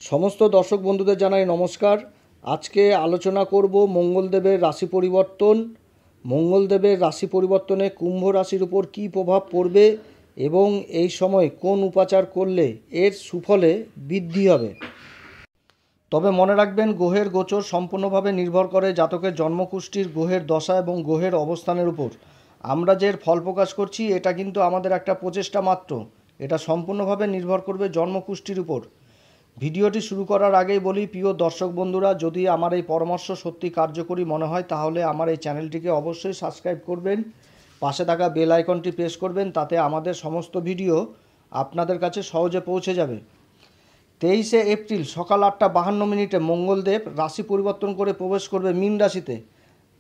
সমস্ত দর্শক বন্ধুদের জানাই নমস্কার। আজকে আলোচনা করব মঙ্গলদেবের রাশি পরিবর্তন। মঙ্গলদেবের রাশি পরিবর্তনে কুম্ভ রাশির উপর কী প্রভাব পড়বে এবং এই সময় কোন উপাচার করলে এর সুফলে বৃদ্ধি হবে। তবে মনে রাখবেন, গ্রহের গোচর সম্পূর্ণভাবে নির্ভর করে জাতকের জন্মকুষ্ঠির গ্রহের দশা এবং গ্রহের অবস্থানের উপর। আমরা যে ফল প্রকাশ করছি এটা কিন্তু আমাদের একটা প্রচেষ্টা মাত্র, এটা সম্পূর্ণভাবে নির্ভর করবে জন্মকুষ্ঠির উপর। ভিডিওটি শুরু করার আগেই বলি, প্রিয় দর্শক বন্ধুরা, যদি আমার এই পরামর্শ সত্যি কার্যকরী মনে হয় তাহলে আমার এই চ্যানেলটিকে অবশ্যই সাবস্ক্রাইব করবেন, পাশে থাকা বেল আইকনটি প্রেস করবেন, তাতে আমাদের সমস্ত ভিডিও আপনাদের কাছে সহজে পৌঁছে যাবে। 23শে এপ্রিল সকাল 8:52 মঙ্গলদেব রাশি পরিবর্তন করে প্রবেশ করবে মীন রাশিতে।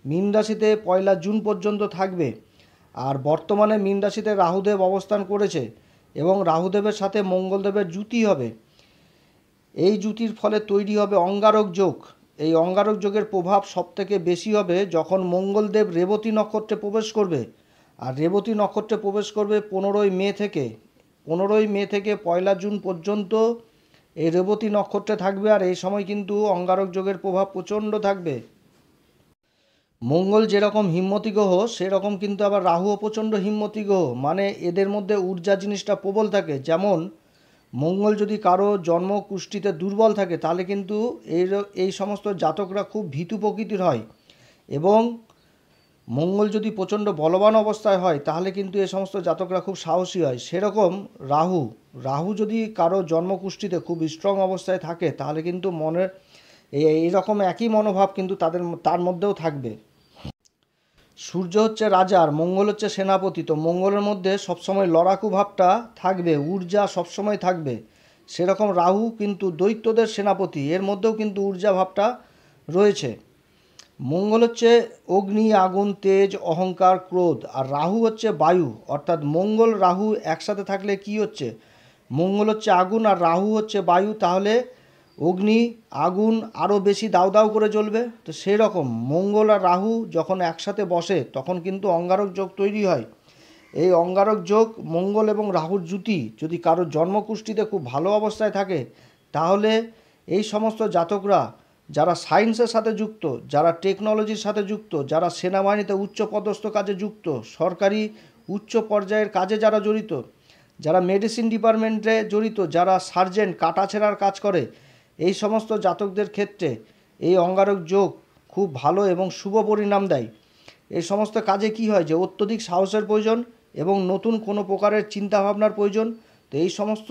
মীন রাশিতে 1 জুন পর্যন্ত থাকবে। আর বর্তমানে মীন রাশিতে রাহুদেব অবস্থান করেছে এবং রাহুদেবের সাথে মঙ্গলদেবের যুতি হবে। এই জুতির ফলে তৈরি হবে অঙ্গারক যোগ। এই অঙ্গারক যোগের প্রভাব সবথেকে বেশি হবে যখন মঙ্গলদেব রেবতী নক্ষত্রে প্রবেশ করবে। আর রেবতী নক্ষত্রে প্রবেশ করবে 15ই মে থেকে 1 জুন পর্যন্ত এই রেবতী নক্ষত্রে থাকবে। আর এই সময় কিন্তু অঙ্গারক যোগের প্রভাব প্রচণ্ড থাকবে। মঙ্গল যেরকম হিম্মতি গ্রহ সেরকম কিন্তু আবার রাহুও প্রচণ্ড হিম্মতি গ্রহ, মানে এদের মধ্যে ঊর্জা জিনিসটা প্রবল থাকে। যেমন মঙ্গল যদি কারো জন্মকুষ্ঠিতে দুর্বল থাকে তাহলে কিন্তু এই সমস্ত জাতকরা খুব ভীতু প্রকৃতির হয়, এবং মঙ্গল যদি প্রচণ্ড বলবান অবস্থায় হয় তাহলে কিন্তু এই সমস্ত জাতকরা খুব সাহসী হয়। সেরকম রাহু যদি কারো জন্মকুষ্ঠিতে খুব স্ট্রং অবস্থায় থাকে তাহলে কিন্তু মনের এইরকম একই মনোভাব কিন্তু তার মধ্যেও থাকবে। সূর্য হচ্ছে রাজা আর মঙ্গল হচ্ছে সেনাপতি, তো মঙ্গলের মধ্যে সবসময় লড়াকু ভাবটা থাকবে, ঊর্জা সবসময় থাকবে। সেরকম রাহু কিন্তু দৈত্যদের সেনাপতি, এর মধ্যেও কিন্তু ঊর্জা ভাবটা রয়েছে। মঙ্গল হচ্ছে অগ্নি, আগুন, তেজ, অহংকার, ক্রোধ, আর রাহু হচ্ছে বায়ু। অর্থাৎ মঙ্গল রাহু একসাথে থাকলে কি হচ্ছে, মঙ্গল হচ্ছে আগুন আর রাহু হচ্ছে বায়ু, তাহলে অগ্নি আগুন আরও বেশি দাউ দাউ করে জ্বলবে। তো সেই রকম মঙ্গল আর রাহু যখন একসাথে বসে তখন কিন্তু অঙ্গারক যোগ তৈরি হয়। এই অঙ্গারক যোগ, মঙ্গল এবং রাহুর জুতি যদি কারোর জন্মকুষ্ঠিতে খুব ভালো অবস্থায় থাকে তাহলে এই সমস্ত জাতকরা যারা সায়েন্সের সাথে যুক্ত, যারা টেকনোলজির সাথে যুক্ত, যারা সেনাবাহিনীতে উচ্চপদস্থ কাজে যুক্ত, সরকারি উচ্চ পর্যায়ের কাজে যারা জড়িত, যারা মেডিসিন ডিপার্টমেন্টে জড়িত, যারা সার্জেন্ট কাটা ছেঁড়ার কাজ করে, এই সমস্ত জাতকদের ক্ষেত্রে এই অঙ্গারক যোগ খুব ভালো এবং শুভ পরিণাম দেয়। এই সমস্ত কাজে কি হয় যে অত্যধিক সাহসের প্রয়োজন এবং নতুন কোনো প্রকারের চিন্তাভাবনার প্রয়োজন। তো এই সমস্ত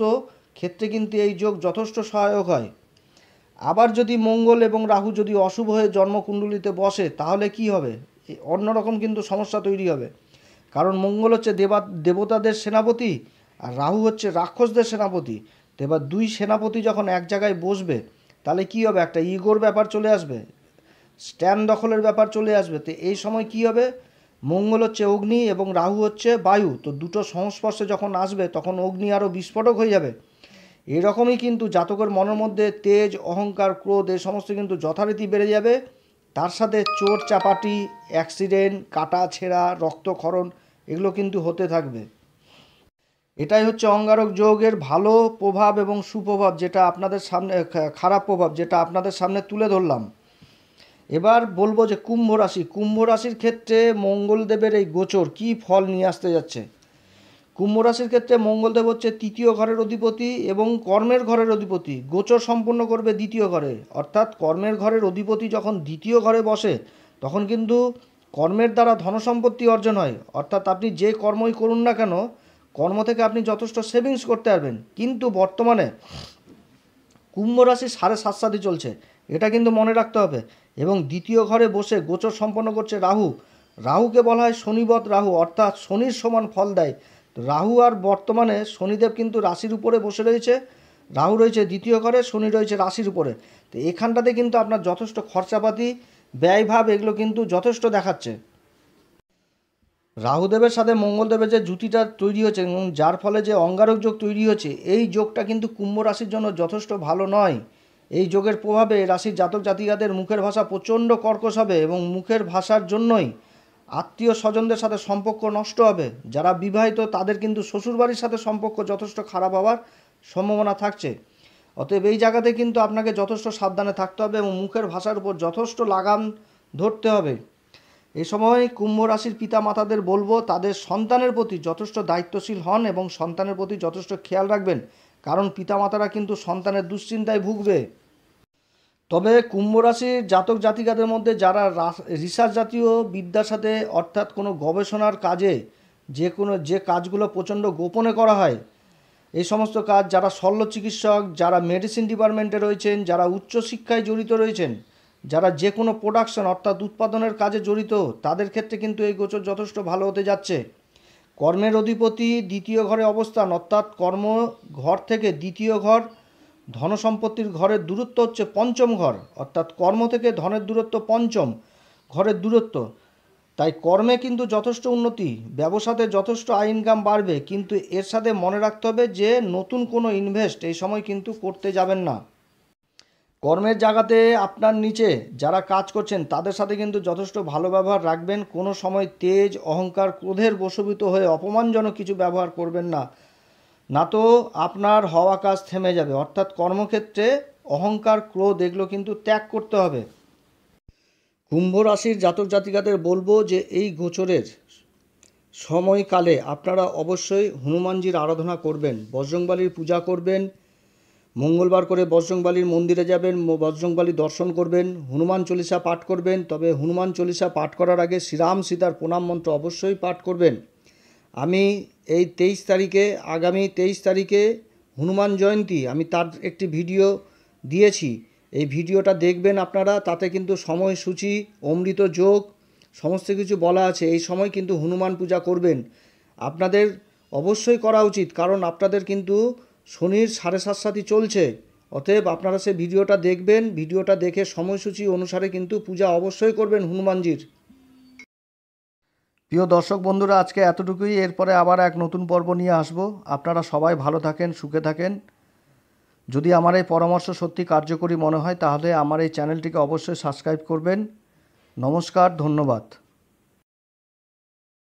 ক্ষেত্রে কিন্তু এই যোগ যথেষ্ট সহায়ক হয়। আবার যদি মঙ্গল এবং রাহু যদি অশুভ হয়ে জন্মকুণ্ডলিতে বসে তাহলে কি হবে, অন্যরকম কিন্তু সমস্যা তৈরি হবে। কারণ মঙ্গল হচ্ছে দেবতাদের সেনাপতি আর রাহু হচ্ছে রাক্ষসদের সেনাপতি। তো এবার দুই সেনাপতি যখন এক জায়গায় বসবে তাহলে কি হবে, একটা ইগোর ব্যাপার চলে আসবে, স্ট্যান্ড দখলের ব্যাপার চলে আসবে। তো এই সময় কি হবে, মঙ্গল হচ্ছে অগ্নি এবং রাহু হচ্ছে বায়ু, তো দুটো সংস্পর্শে যখন আসবে তখন অগ্নি আরও বিস্ফোরক হয়ে যাবে। এরকমই কিন্তু জাতকের মনের মধ্যে তেজ, অহংকার, ক্রোধ এই সমস্ত কিন্তু যথারীতি বেড়ে যাবে। তার সাথে চোট চাপাটি, অ্যাক্সিডেন্ট, কাটা ছেঁড়া, রক্তক্ষরণ এগুলো কিন্তু হতে থাকবে। এটাই হচ্ছে অঙ্গারক যোগের ভালো প্রভাব এবং সুপ্রভাব, যেটা আপনাদের সামনে খারাপ প্রভাব যেটা আপনাদের সামনে তুলে ধরলাম। এবার বলবো যে কুম্ভ রাশির ক্ষেত্রে মঙ্গলদেবের এই গোচর কী ফল নিয়ে আসতে যাচ্ছে। কুম্ভ রাশির ক্ষেত্রে মঙ্গলদেব হচ্ছে 3য় ঘরের অধিপতি এবং কর্মের ঘরের অধিপতি। গোচর সম্পূর্ণ করবে 2য় ঘরে, অর্থাৎ কর্মের ঘরের অধিপতি যখন 2য় ঘরে বসে তখন কিন্তু কর্মের দ্বারা ধনসম্পত্তি অর্জন হয়। অর্থাৎ আপনি যে কর্মই করুন না কেন, কর্ম থেকে আপনি যথেষ্ট সেভিংস করতে পারবেন। কিন্তু বর্তমানে কুম্ভ রাশি 7.5 চলছে, এটা কিন্তু মনে রাখতে হবে। এবং 2য় ঘরে বসে গোচর সম্পন্ন করছে রাহুকে বলা হয় শনিবৎ রাহু, অর্থাৎ শনির সমান ফল দেয়। রাহু আর বর্তমানে শনিদেব কিন্তু রাশির উপরে বসে রয়েছে, রাহু রয়েছে 2য় ঘরে, শনি রয়েছে রাশির উপরে। তো এখানটাতে কিন্তু আপনার যথেষ্ট খরচাপাতি, ব্যয়ভাব এগুলো কিন্তু যথেষ্ট দেখাচ্ছে। রাহুদেবের সাথে মঙ্গলদেবের যে জুতিটা তৈরি হয়েছে এবং যার ফলে যে অঙ্গারক যোগ তৈরি হয়েছে, এই যোগটা কিন্তু কুম্ভ রাশির জন্য যথেষ্ট ভালো নয়। এই যোগের প্রভাবে রাশির জাতক জাতিকাদের মুখের ভাষা প্রচণ্ড কর্কশ হবে এবং মুখের ভাষার জন্যই আত্মীয় স্বজনদের সাথে সম্পর্ক নষ্ট হবে। যারা বিবাহিত তাদের কিন্তু শ্বশুরবাড়ির সাথে সম্পর্ক যথেষ্ট খারাপ হওয়ার সম্ভাবনা থাকছে। অতএব এই জায়গাতে কিন্তু আপনাকে যথেষ্ট সাবধানে থাকতে হবে এবং মুখের ভাষার উপর যথেষ্ট লাগাম ধরতে হবে। এই সময় কুম্ভ রাশির পিতামাতাদের বলবো তাদের সন্তানের প্রতি যথেষ্ট দায়িত্বশীল হন এবং সন্তানের প্রতি যথেষ্ট খেয়াল রাখবেন, কারণ পিতামাতারা কিন্তু সন্তানের দুশ্চিন্তায় ভুগবে। তবে কুম্ভ রাশির জাতক জাতিকাদের মধ্যে যারা রিসার্চ জাতীয় বিদ্যার সাথে অর্থাৎ কোনো গবেষণার কাজে যে কাজগুলো প্রচণ্ড গোপনে করা হয়, এই সমস্ত কাজ যারা শল্য চিকিৎসক, যারা মেডিসিন ডিপার্টমেন্টে রয়েছেন, যারা উচ্চশিক্ষায় জড়িত রয়েছেন, যারা যে কোনো প্রোডাকশন অর্থাৎ উৎপাদনের কাজে জড়িত, তাদের ক্ষেত্রে কিন্তু এই গোচর যথেষ্ট ভালো হতে যাচ্ছে। কর্মের অধিপতি দ্বিতীয় ঘরে অবস্থান, অর্থাৎ কর্ম ঘর থেকে দ্বিতীয় ঘর, ধনসম্পত্তির ঘরের দূরত্ব হচ্ছে পঞ্চম ঘর, অর্থাৎ কর্ম থেকে ধনের দূরত্ব পঞ্চম ঘরের দূরত্ব। তাই কর্মে কিন্তু যথেষ্ট উন্নতি, ব্যবসাতে যথেষ্ট আয় ইনকাম বাড়বে, কিন্তু এর সাথে মনে রাখতে হবে যে নতুন কোনো ইনভেস্ট এই সময় কিন্তু করতে যাবেন না। কর্মের জায়গাতে আপনার নিচে যারা কাজ করছেন তাদের সাথে কিন্তু যথেষ্ট ভালো ব্যবহার রাখবেন। কোনো সময় তেজ, অহংকার, ক্রোধের বশীভূত হয়ে অপমানজনক কিছু ব্যবহার করবেন না, না তো আপনার হওয়া কাজ থেমে যাবে। অর্থাৎ কর্মক্ষেত্রে অহংকার, ক্রোধ এগুলো কিন্তু ত্যাগ করতে হবে। কুম্ভ রাশির জাতক জাতিকাদের বলবো যে এই গোচরের সময়কালে আপনারা অবশ্যই হনুমানজির আরাধনা করবেন, বজরংবলীর পূজা করবেন, মঙ্গলবার করে বজরংবলীর মন্দিরে যাবেন, বজরংবলী দর্শন করবেন, হনুমান চল্লিশা পাঠ করবেন। তবে হনুমান চল্লিশা পাঠ করার আগে শ্রীরাম সীতার প্রণাম মন্ত্র অবশ্যই পাঠ করবেন। আমি এই আগামী 23 তারিখে হনুমান জয়ন্তী, আমি তার একটি ভিডিও দিয়েছি, এই ভিডিওটা দেখবেন আপনারা। তাতে কিন্তু সময়সূচি, অমৃত যোগ সমস্ত কিছু বলা আছে। এই সময় কিন্তু হনুমান পূজা করবেন, আপনাদের অবশ্যই করা উচিত, কারণ আপনাদের কিন্তু শনির 7.5 চলছে। অতএব আপনারা সে ভিডিওটা দেখবেন, ভিডিওটা দেখে সময়সূচি অনুসারে কিন্তু পূজা অবশ্যই করবেন হনুমানজির। প্রিয় দর্শক বন্ধুরা, আজকে এতটুকুই। এরপরে আবার এক নতুন পর্ব নিয়ে আসব। আপনারা সবাই ভালো থাকেন, সুখে থাকেন। যদি আমার এই পরামর্শ সত্যি কার্যকরী মনে হয় তাহলে আমার এই চ্যানেলটিকে অবশ্যই সাবস্ক্রাইব করবেন। নমস্কার, ধন্যবাদ।